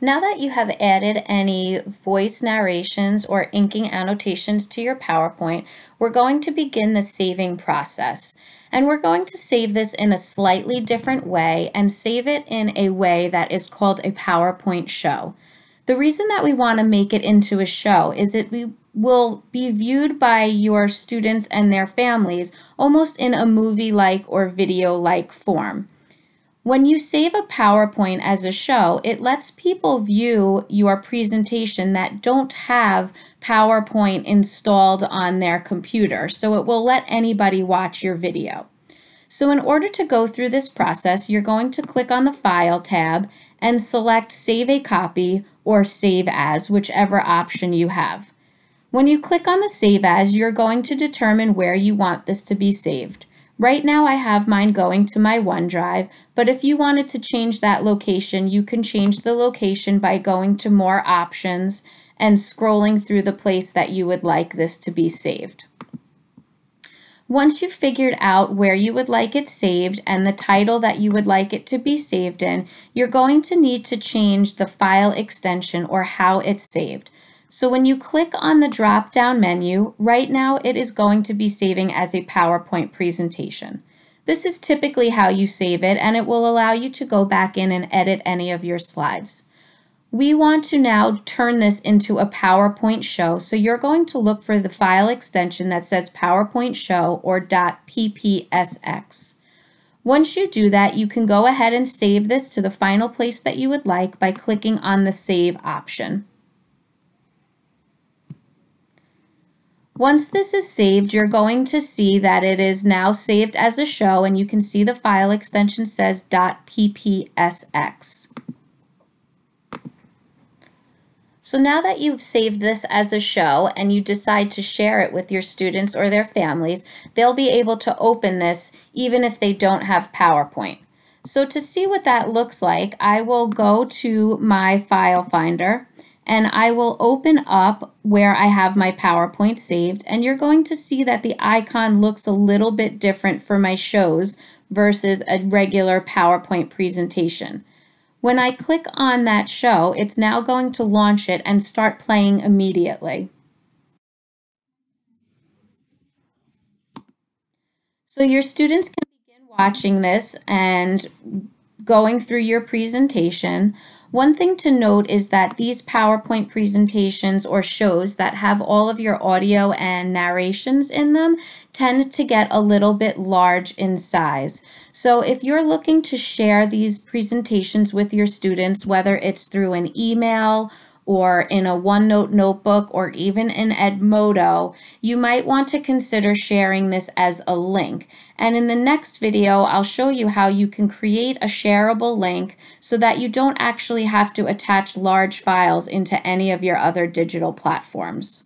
Now that you have added any voice narrations or inking annotations to your PowerPoint, we're going to begin the saving process. And we're going to save this in a slightly different way and save it in a way that is called a PowerPoint show. The reason that we want to make it into a show is it will be viewed by your students and their families almost in a movie-like or video-like form. When you save a PowerPoint as a show, it lets people view your presentation that don't have PowerPoint installed on their computer, so it will let anybody watch your video. So in order to go through this process, you're going to click on the File tab and select Save a Copy or Save As, whichever option you have. When you click on the Save As, you're going to determine where you want this to be saved. Right now I have mine going to my OneDrive, but if you wanted to change that location, you can change the location by going to More Options and scrolling through the place that you would like this to be saved. Once you've figured out where you would like it saved and the title that you would like it to be saved in, you're going to need to change the file extension or how it's saved. So when you click on the drop-down menu, right now it is going to be saving as a PowerPoint presentation. This is typically how you save it, and it will allow you to go back in and edit any of your slides. We want to now turn this into a PowerPoint show, so you're going to look for the file extension that says PowerPoint Show or .ppsx. Once you do that, you can go ahead and save this to the final place that you would like by clicking on the Save option. Once this is saved, you're going to see that it is now saved as a show, and you can see the file extension says .ppsx. So now that you've saved this as a show and you decide to share it with your students or their families, they'll be able to open this even if they don't have PowerPoint. So to see what that looks like, I will go to my file finder and I will open up where I have my PowerPoint saved, and you're going to see that the icon looks a little bit different for my shows versus a regular PowerPoint presentation. When I click on that show, it's now going to launch it and start playing immediately. So your students can begin watching this and going through your presentation. One thing to note is that these PowerPoint presentations or shows that have all of your audio and narrations in them tend to get a little bit large in size. So if you're looking to share these presentations with your students, whether it's through an email or in a OneNote notebook or even in Edmodo, you might want to consider sharing this as a link. And in the next video, I'll show you how you can create a shareable link so that you don't actually have to attach large files into any of your other digital platforms.